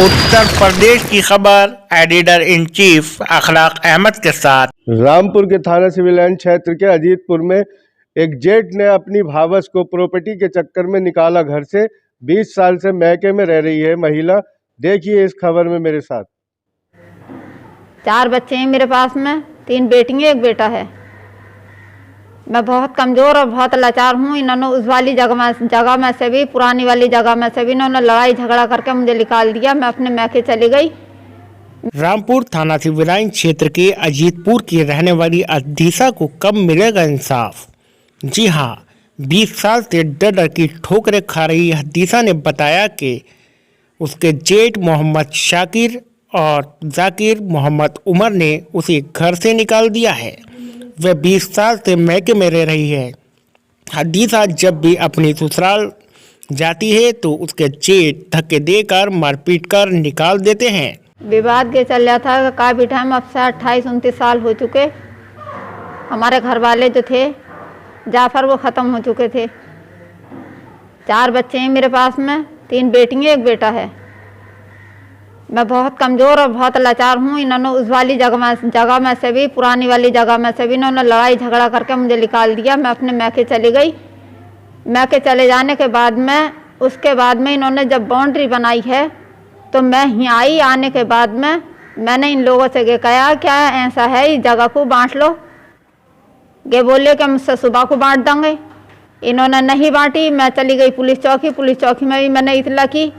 उत्तर प्रदेश की खबर editor in chief अखलाक अहमद के साथ। रामपुर के थाना सिविल लाइन क्षेत्र के अजीतपुर में एक जेठ ने अपनी भावस को प्रॉपर्टी के चक्कर में निकाला घर से। 20 साल से मैके में रह रही है महिला। देखिए इस खबर में मेरे साथ। 4 बच्चे हैं मेरे पास में, 3 बेटियां 1 बेटा है। मैं बहुत कमज़ोर और बहुत लाचार हूँ। इन्होंने उस वाली जगह में से भी, पुरानी वाली जगह में से भी इन्होंने लड़ाई झगड़ा करके मुझे निकाल दिया। मैं अपने मैके चली गई। रामपुर थाना सिविल लाइन क्षेत्र के अजीतपुर की रहने वाली अधीसा को कब मिलेगा इंसाफ? जी हाँ, 20 साल से डर डर की ठोकरें खा रही अधीसा ने बताया कि उसके जेठ मोहम्मद शाकिर और जाकिर मोहम्मद उमर ने उसे घर से निकाल दिया है। वह 20 साल से मैके में रह रही है। हदीसा जब भी अपनी ससुराल जाती है तो उसके जेठ धक्के देकर मारपीट कर निकाल देते हैं। विवाद के चल रहा था काफ़ी टाइम, अब से 28-29 साल हो चुके। हमारे घर वाले जो थे जाफर, वो ख़त्म हो चुके थे। 4 बच्चे हैं मेरे पास में, 3 बेटियां 1 बेटा है। मैं बहुत कमज़ोर और बहुत लाचार हूँ। इन्होंने उस वाली जगह में से भी, पुरानी वाली जगह में से भी इन्होंने लड़ाई झगड़ा करके मुझे निकाल दिया। मैं अपने मैके चली गई। मैके चले जाने के बाद में, उसके बाद में इन्होंने जब बाउंड्री बनाई है तो मैं यहाँ आई। आने के बाद में मैंने इन लोगों से कहा क्या ऐसा है, इस जगह को बांट लो। ये बोले कि मुझसे सुबह को बांट देंगे। इन्होंने नहीं बांटी। मैं चली गई पुलिस चौकी में भी मैंने इतला की।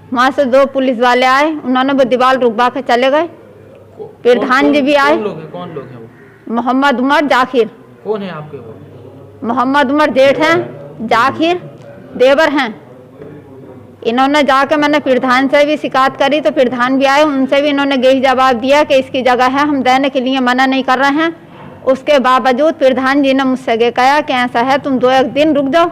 वहाँ से 2 पुलिस वाले आए, उन्होंने वो दीवार रुकवा के चले गए। प्रधान जी भी आए। कौन लोग हैं वो? मोहम्मद उमर, जाकिर। कौन है आपके वो? मोहम्मद उमर जेठ हैं, जाकिर देवर हैं। इन्होंने जाके, मैंने प्रधान से भी शिकायत करी तो प्रधान भी आए। उनसे भी इन्होंने यही जवाब दिया कि इसकी जगह है, हम देने के लिए मना नहीं कर रहे हैं। उसके बावजूद प्रधान जी ने मुझसे कहा कि ऐसा है तुम 2-1 दिन रुक जाओ।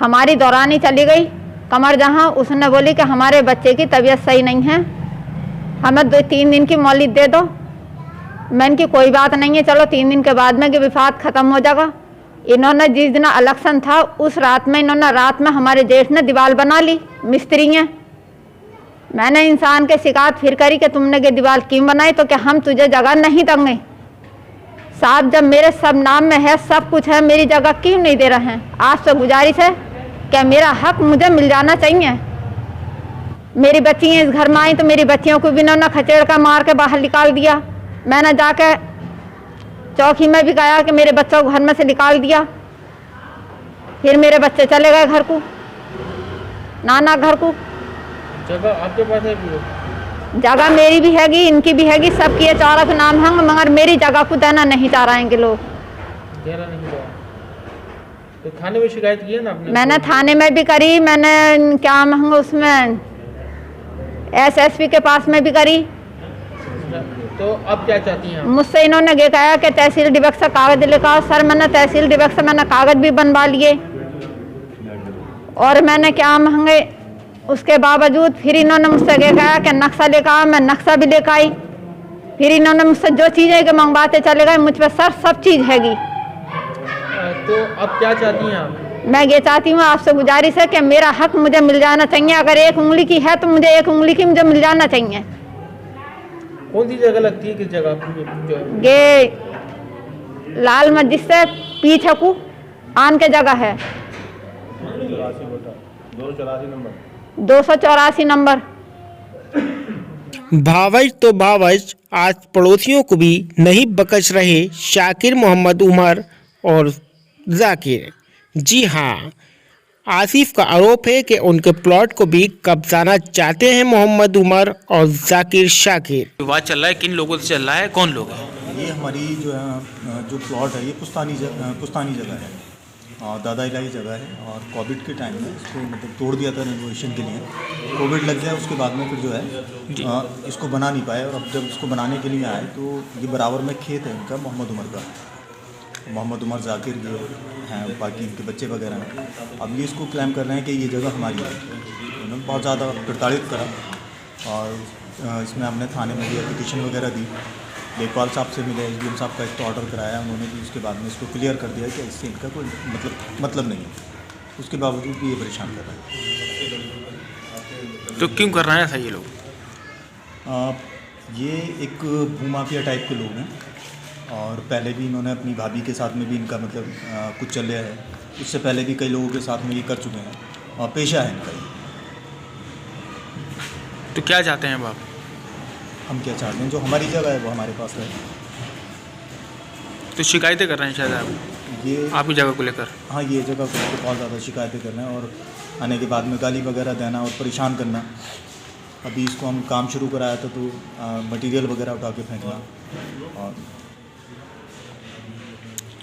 हमारी दौरानी चली गई कमर जहाँ। उसने बोली कि हमारे बच्चे की तबीयत सही नहीं है, हमें 2-3 दिन की मोहलत दे दो। मैंने की कोई बात नहीं है, चलो 3 दिन के बाद में कि विवाद ख़त्म हो जाएगा। इन्होंने जिस दिन इलेक्शन था उस रात में, रात में हमारे जेठ ने दीवार बना ली, मिस्त्री हैं। मैंने इंसान के शिकायत फिर करी कि तुमने ये दीवार क्यों बनाई, तो क्या हम तुझे जगह नहीं देंगे। साहब जब मेरे सब नाम में है, सब कुछ है, मेरी जगह क्यों नहीं दे रहे हैं? आपसे गुजारिश है कि मेरा हक मुझे मिल जाना चाहिए। मेरी बच्चियाँ इस घर में आई तो मेरी बच्चियों को भी इन्होंने खचेड़ कर मार के बाहर निकाल दिया। मैंने जाके चौकी में भी कहा कि मेरे बच्चों को घर में से निकाल दिया। फिर मेरे बच्चे चले गए घर को, नाना घर को। जगह आपके पास है? जगह मेरी भी हैगी, इनकी भी हैगी, सबकी ये चारों के नाम हैं, मगर मेरी जगह को देना नहीं चाह रहे हैं लोग। देना नहीं चाह रहे। तो थाने में शिकायत की है ना आपने? मैंने थाने में भी करी, मैंने क्या महंगा उसमें SSP के पास में भी करी। तो अब क्या चाहती हैं? मुझसे इन्होंने ये कहा कि तहसील डिबक से कागज लेकर। सर मैंने तहसील डिबक से मैंने कागज भी बनवा लिए और मैंने क्या महंगे, उसके बावजूद फिर इन्होंने मुझसे ये कहा कि नक्शा लेकर आओ। मैं नक्शा भी लेकर आई। फिर इन्होंने मुझसे जो चीज़ें के मंगवाते चले गए। मुझ पर सर सब चीज़ हैगी। तो अब क्या चाहती हैं आप? मैं ये चाहती हूँ, आपसे गुजारिश है कि मेरा हक मुझे मिल जाना चाहिए। अगर 1 उंगली की है तो मुझे 1 उंगली की मुझे मिल जाना चाहिए। कौन सी जगह लगती है, किस जगह? ये लाल मस्जिद से पीछे को आन के जगह है, 284 नंबर। भावज तो भावज, आज पड़ोसियों को भी नहीं बख्श रहे शाकिर मोहम्मद उमर और जाकिर। जी हाँ, आसिफ का आरोप है कि उनके प्लॉट को भी कब्जाना चाहते हैं मोहम्मद उमर और जाकिर शाकिर। विवाद चल रहा है, किन लोगों से चल रहा है, कौन लोग हैं? ये हमारी जो प्लॉट है ये पुस्तानी जगह है और दादा इलाही जगह है। और कोविड के टाइम में इसको मतलब तोड़ दिया था रेनोवेशन के लिए। कोविड लग गया, उसके बाद में फिर जो है इसको बना नहीं पाए। और अब जब इसको बनाने के लिए आए तो ये बराबर में खेत है इनका, मोहम्मद उमर का। मोहम्मद उमर जाकिर ये हैं, बाकी इनके बच्चे वगैरह हैं। अब ये इसको क्लेम कर रहे हैं कि ये जगह हमारी है। उन्होंने बहुत ज़्यादा प्रताड़ित करा और इसमें हमने थाने में भी एप्लीकेशन वगैरह दी। लेखपाल साहब से मिले, SDM साहब का एक ऑर्डर कराया उन्होंने भी। उसके बाद में इसको क्लियर कर दिया कि इससे इनका कोई मतलब नहीं है। उसके बावजूद भी ये परेशान कर रहा है। तो क्यों कर रहे हैं ऐसा ये लोग? ये एक भूमाफिया टाइप के लोग हैं और पहले भी इन्होंने अपनी भाभी के साथ में भी इनका मतलब कुछ चल रहा है। उससे पहले भी कई लोगों के साथ में ये कर चुके हैं और पेशा है इनका ये। तो क्या चाहते हैं अब आप? हम क्या चाहते हैं, जो हमारी जगह है वो हमारे पास है। तो शिकायतें कर रहे हैं शायद आप ये आपकी जगह को लेकर? हाँ, ये जगह को लेकर बहुत ज़्यादा शिकायतें कर रहे हैं और आने के बाद में गाली वगैरह देना और परेशान करना। अभी इसको हम काम शुरू कराया था तो मटेरियल वगैरह उठा के फेंकना। और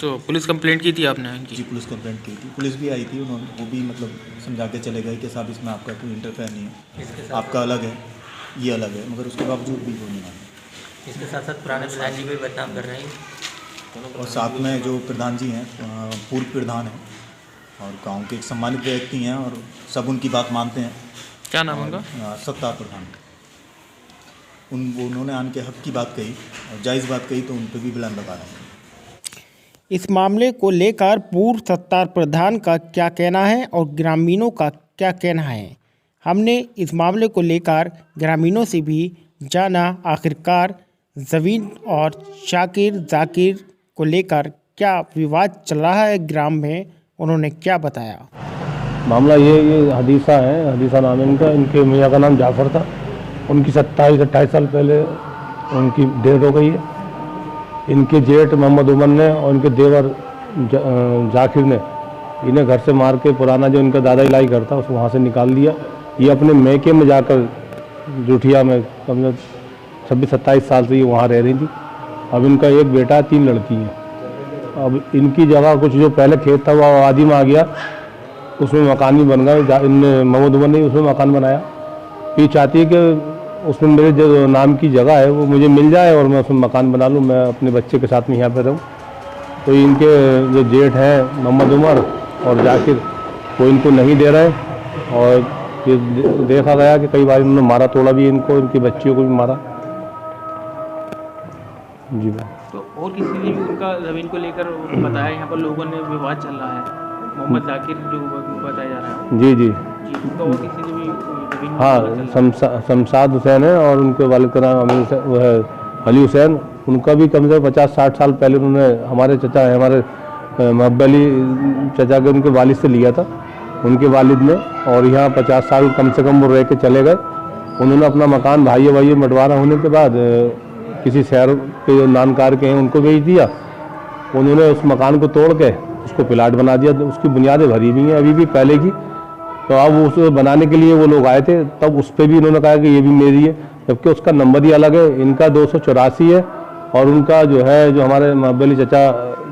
तो पुलिस कंप्लेंट की थी आपने इनकी? जी, पुलिस कंप्लेंट की थी, पुलिस भी आई थी। उन्होंने वो भी मतलब समझा के चले गए कि साहब इसमें आपका कोई इंटरफेयर नहीं है, आपका अलग है, ये अलग है, मगर उसके बावजूद भी वो नहीं माने। इसके साथ साथ पुराने प्रधान जी भी बदनाम कर रहे हैं। और साथ में जो प्रधान जी हैं, पूर्व प्रधान हैं और गांव के एक सम्मानित व्यक्ति हैं और सब उनकी बात मानते हैं। क्या नाम उनका? सत्तार प्रधान। उन्होंने आन के हक की बात कही और जायज़ बात कही तो उन पर भी बिलान लगा रहे हैं। इस मामले को लेकर पूर्व सत्तार प्रधान का क्या कहना है और ग्रामीणों का क्या कहना है, हमने इस मामले को लेकर ग्रामीणों से भी जाना। आखिरकार जमीन और शाकिर जाकिर को लेकर क्या विवाद चल रहा है ग्राम में, उन्होंने क्या बताया। मामला ये हदीसा है, हदीसा नाम है इनका। इनके मियाँ का नाम जाफ़र था। उनकी 27-28 साल पहले उनकी डेथ हो गई है। इनके जेठ मोहम्मद उमर ने और इनके देवर जाकिर ने इन्हें घर से मार के पुराना जो इनका दादा इलाही घर था उसको वहाँ से निकाल दिया। ये अपने मैके में जाकर जुठिया में कम से 26-27 साल से ये वहाँ रह रही थी। अब इनका एक बेटा 3 लड़की हैं। अब इनकी जगह कुछ जो पहले खेत था वो आबादी में आ गया, उसमें मकान भी बन गया। इन मोहम्मद उमर ने उसमें मकान बनाया। ये चाहती है कि उसमें मेरे जो नाम की जगह है वो मुझे मिल जाए और मैं उसमें मकान बना लूँ, मैं अपने बच्चे के साथ में यहाँ पर रहूँ। तो इनके जो जेठ हैं मोहम्मद उमर और जाकिर वो इनको नहीं दे रहे और ये देखा गया कि कई बार इन्होंने मारा तोड़ा भी इनको, इनकी बच्चियों को भी मारा। जी तो और किसी ने भी उनका ज़मीन को लेकर बताया? यहाँ पर लोगों ने विवाद चल रहा है, मोहम्मद जाकिर जो बताया जा रहा है। जी जी तो और किसी ने भी ज़मीन? हाँ, शमशाद हुसैन है और उनके वालिद का नाम वो है अली हुसैन। उनका भी कम से कम 50-60 साल पहले उन्होंने हमारे चचा हमारे महब अली चचा के उनके वालिद से लिया था, उनके वालिद ने। और यहाँ 50 साल कम से कम वो रह के चले गए। उन्होंने अपना मकान भाई बंटवारा होने के बाद किसी शहर के जो नानकार के हैं उनको बेच दिया। उन्होंने उस मकान को तोड़ के उसको प्लाट बना दिया। उसकी बुनियादें भरी हुई हैं अभी भी पहले की। तो अब उस बनाने के लिए वो लोग आए थे, तब उस पर भी इन्होंने कहा कि ये भी मेरी है, जबकि उसका नंबर ही अलग है। इनका 284 है और उनका जो है जो हमारे महब अली चचा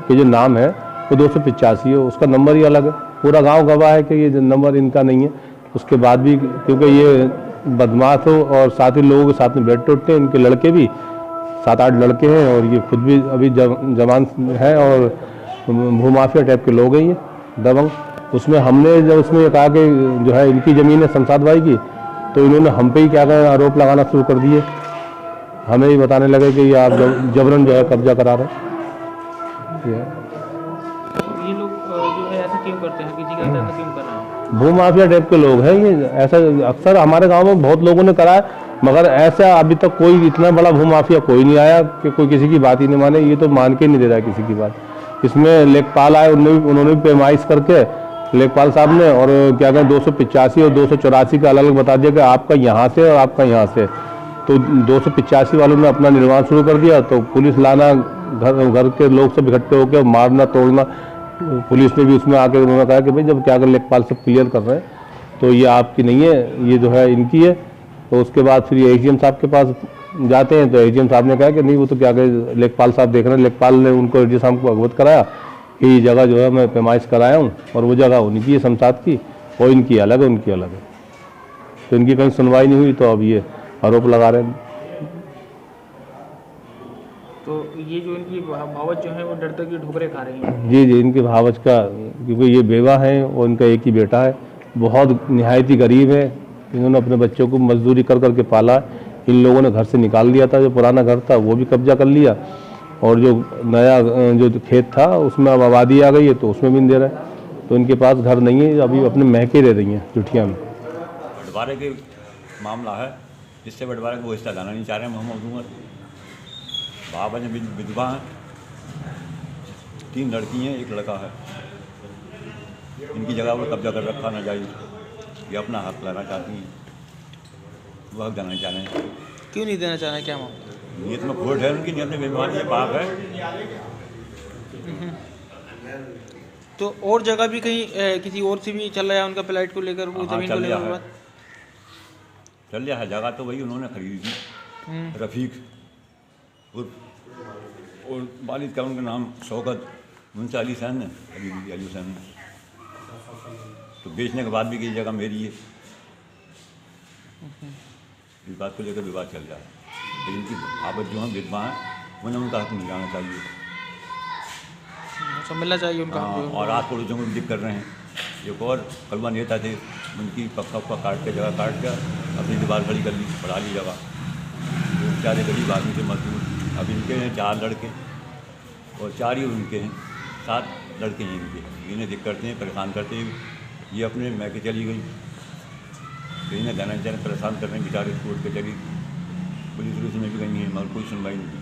के जो नाम है वो 285 है, उसका नंबर ही अलग है। पूरा गांव गवाह है कि ये नंबर इनका नहीं है। उसके बाद भी क्योंकि ये बदमाश हो और साथ ही लोगों के साथ में बैठते उठते हैं। इनके लड़के भी 7-8 लड़के हैं और ये खुद भी अभी जवान है और भूमाफिया टाइप के लोग हैं ये दबंग। उसमें हमने जब उसमें ये कहा कि जो है इनकी ज़मीन है शमशाद भाई की, तो इन्होंने हम पे ही क्या करें आरोप लगाना शुरू कर दिए। हमें ही बताने लगे कि ये आप जबरन जो है कब्जा करा रहे हैं। ये लोग जो है ऐसा क्यों करते हैं, किसी का ऐसा क्यों कर रहे हैं? भूमाफिया टाइप के लोग हैं ये। ऐसा अक्सर हमारे गांव में बहुत लोगों ने करा है, मगर ऐसा अभी तक कोई इतना बड़ा भूमाफिया कोई नहीं आया कि कोई किसी की बात ही नहीं माने। ये तो मान के नहीं दे रहा किसी की बात। इसमें लेखपाल आए, उन्होंने भी पैमाइश करके लेखपाल साहब ने और क्या कहें 285 और 284 का अलग अलग बता दिया कि आपका यहाँ से और आपका यहाँ से। तो 285 वालों ने अपना निर्माण शुरू कर दिया। तो पुलिस लाना, घर के लोग सब इकट्ठे होकर मारना तोड़ना। पुलिस ने भी उसमें आकर उन्होंने कहा कि भाई जब क्या कर लेखपाल सब क्लियर कर रहे हैं तो ये आपकी नहीं है, ये जो है इनकी है। तो उसके बाद फिर ये एसडीएम साहब के पास जाते हैं तो एसडीएम साहब ने कहा कि नहीं वो तो क्या कहे लेखपाल साहब देख रहे हैं। लेखपाल ने उनको एसडीएम साहब को अवगत कराया कि ये जगह जो है मैं पैमाइश कराया हूँ और वो जगह उनकी है शमशाद की और इनकी अलग है, उनकी अलग है। तो इनकी कहीं सुनवाई नहीं हुई तो अब ये आरोप लगा रहे हैं। तो ये जो इनकी भावच जो है वो डर तक की ठोकरें खा रही हैं। जी जी, इनकी भावच का, क्योंकि ये बेवा है और इनका एक ही बेटा है, बहुत निहायत ही गरीब है। इन्होंने अपने बच्चों को मजदूरी कर करके पाला। इन लोगों ने घर से निकाल दिया था, जो पुराना घर था वो भी कब्जा कर लिया और जो नया जो खेत था उसमें अब आबादी आ गई है तो उसमें भी नहीं दे रहा है। तो इनके पास घर नहीं है, अभी अपने महके रह रही हैं जुठिया में। बंटवारे के मामला है, जिससे बंटवारे को वो हिस्सा लाना नहीं चाह रहे हैं मोहम्मद उमर। बाबा ने विधवा हैं, 3 लड़की हैं, 1 लड़का है। इनकी जगह पर कब्जा कर रखा ना जाए, ये अपना हक लेना चाहती हैं, वो हक देना चाह रहे हैं। क्यों नहीं देना चाह रहे, क्या मामला? नीयत में खोट है उनकी, नीयत में बेईमानी है, पाप है। तो और जगह भी कहीं किसी और से भी चल रहा है उनका फ्लाइट को लेकर, वो ज़मीन को लेकर बात? चल रहा है। जगह तो वही उन्होंने खरीदी थी, रफ़ीक और वालिद का उनका नाम शौकत, उनसे अली हुसैन ने खरीदी थी, अली हुसैन ने। तो बेचने के बाद भी कि जगह मेरी है, इस बात को लेकर विवाद चल रहा है। तो इनकी आपस जो हैं विधवा हैं, उन्हें उनका हक मिल जाना चाहिए। अच्छा, मिलना चाहिए उनका हक। और आस पड़ोसियों को भी कर रहे हैं। एक और कलवा नेता थे, उनकी पक्का काट के, जगह काट कर अपनी दीवार खड़ी कर ली, बढ़ा ली जगह। वो बेचारे गरीब आदमी से मजदूर। अब इनके हैं 4 लड़के और 4 ही उनके हैं, 7 लड़के हैं इनके। इन्हें दिक्कत करते हैं, परेशान करते हैं। ये अपने मैके चली गई, तो इन्हें जाना चाहिए, परेशान कर रहे हैं बेचारे। कोर्ट के चली, पुलिस में भी गई है, मगर कोई सुनवाई नहीं की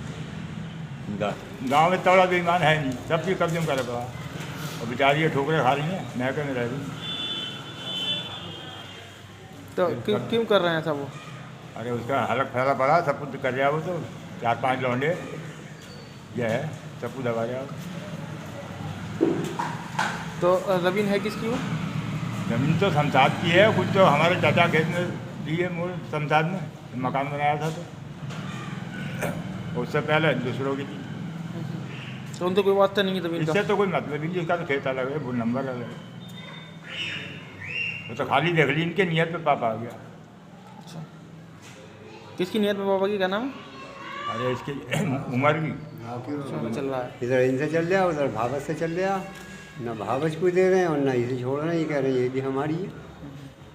इनका। गाँव में तगड़ा बेईमान है नहीं, सब चीज़ कब्जे में कर रखा और बेचारी ये ठोकरें खा रही हैं, मैके में रह रही हैं। तो क्यों कर रहे हैं ऐसा वो? अरे उसका हलक फैला पड़ा, सब कुछ कर रहा वो, तो 4-5 लौंडे ये है, सब कुछ दबा रहा। तो ज़मीन है किसकी वो? जमीन तो शमशाद की है, कुछ तो हमारे चाचा खेत में दी है, मोड़ शमशाद में मकान बनाया था, तो उससे पहले दूसरों की थी। तो उनसे कोई वास्ता नहीं है ज़मीन का? इससे तो कोई मतलब ही नहीं, उसका तो खेत अलग है, वो नंबर अलग है। वो तो खाली देख ली इनके नियत पे पापा आ गया। अच्छा, किसकी नियत में बाबा की, क्या नाम है? अरे इसकी उम्र की चल रहा है। इधर इनसे चल रहा, उधर भावच से चल रहा। ना भावच को दे रहे हैं और ना इसे छोड़ रहे हैं, ये कह रहे हैं ये भी हमारी है।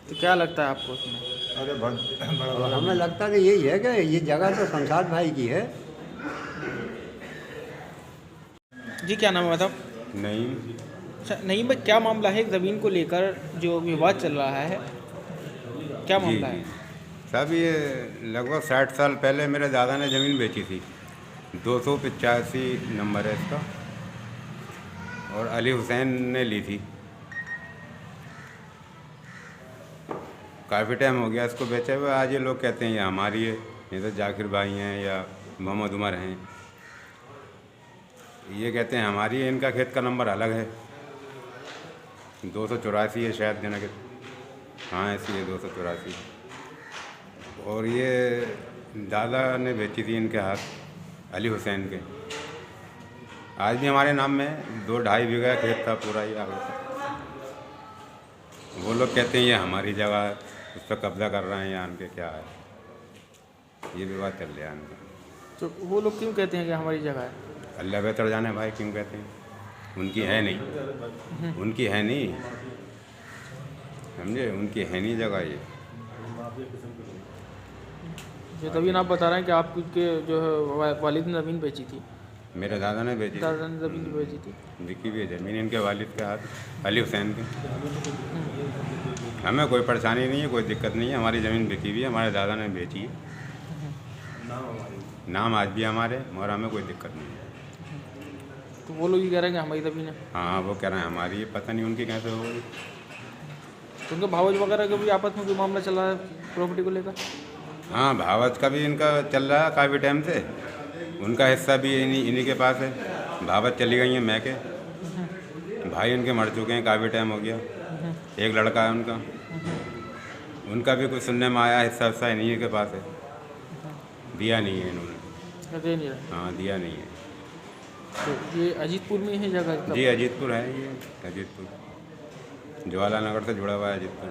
तो क्या लगता है आपको उसमें? अरे बहुत और हमें लगता है कि यही है कि ये जगह तो शमशाद भाई की है। जी क्या नाम है मतलब? नहीं, अच्छा नहीं भाई, क्या मामला है ज़मीन को लेकर जो विवाद चल रहा है, क्या मामला है? साहब ये लगभग 60 साल पहले मेरे दादा ने ज़मीन बेची थी, 285 नंबर है इसका, और अली हुसैन ने ली थी। काफ़ी टाइम हो गया इसको बेचे हुए। आज ये लोग कहते हैं ये हमारी है, ये तो जाकिर भाई हैं या मोहम्मद उमर हैं, ये कहते हैं हमारी है। इनका खेत का नंबर अलग है, 284 है शायद, देना के हाँ ऐसी है 284। और ये दादा ने बेची थी इनके हाथ, अली हुसैन के। आज भी हमारे नाम में 2-2.5 बीघा खेत था पूरा ही आगे। वो लोग कहते हैं ये हमारी जगह है, उस पर कब्जा कर रहे हैं, या उनके क्या है, ये विवाद चल रहा है इनका। तो वो लोग क्यों कहते हैं कि हमारी जगह है? अल्लाह बेहतर जाने भाई क्यों कहते हैं, उनकी है नहीं, उनकी है नहीं, समझे, उनकी है नहीं जगह ये। तभी आप बता रहे हैं कि आपके जो है वालिद ने ज़मीन बेची थी? मेरे दादा ने बेची, दादा ने ज़मीन बेची थी, बिकी भी है ज़मीन इनके वालिद के हाथ, अली हुसैन के। हमें कोई परेशानी नहीं है, कोई दिक्कत नहीं है, हमारी ज़मीन बिकी हुई है, हमारे दादा ने बेची है, नाम आज भी हमारे, और हमें कोई दिक्कत नहीं है। तो वो लोग ये कह रहे हैं कि हमारी ज़मीन है? हाँ वो कह रहे हैं हमारी है, पता नहीं उनकी कैसे हो गई। तो उनके भावज वगैरह का भी आपस में कोई मामला चल रहा है प्रॉपर्टी को लेकर? हाँ भावच का भी इनका चल रहा है काफ़ी टाइम से, उनका हिस्सा भी इन्हीं के पास है। भावच चली गई हैं मैके, भाई उनके मर चुके हैं, काफ़ी टाइम हो गया। एक लड़का है उनका, उनका भी कुछ सुनने में आया हिस्सा इन्हीं के पास है, दिया नहीं है इन्होंने। दे नहीं रहे? हाँ दिया नहीं है। तो ये अजीतपुर में है जगह? जी अजीतपुर है ये, अजीतपुर ज्वाला नगर से जुड़ा हुआ है अजीतपुर।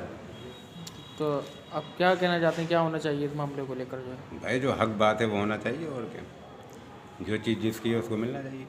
तो आप क्या कहना चाहते हैं, क्या होना चाहिए इस मामले को लेकर? जो है भाई जो हक बात है वो होना चाहिए, और क्या, जो चीज़ जिसकी है उसको मिलना चाहिए।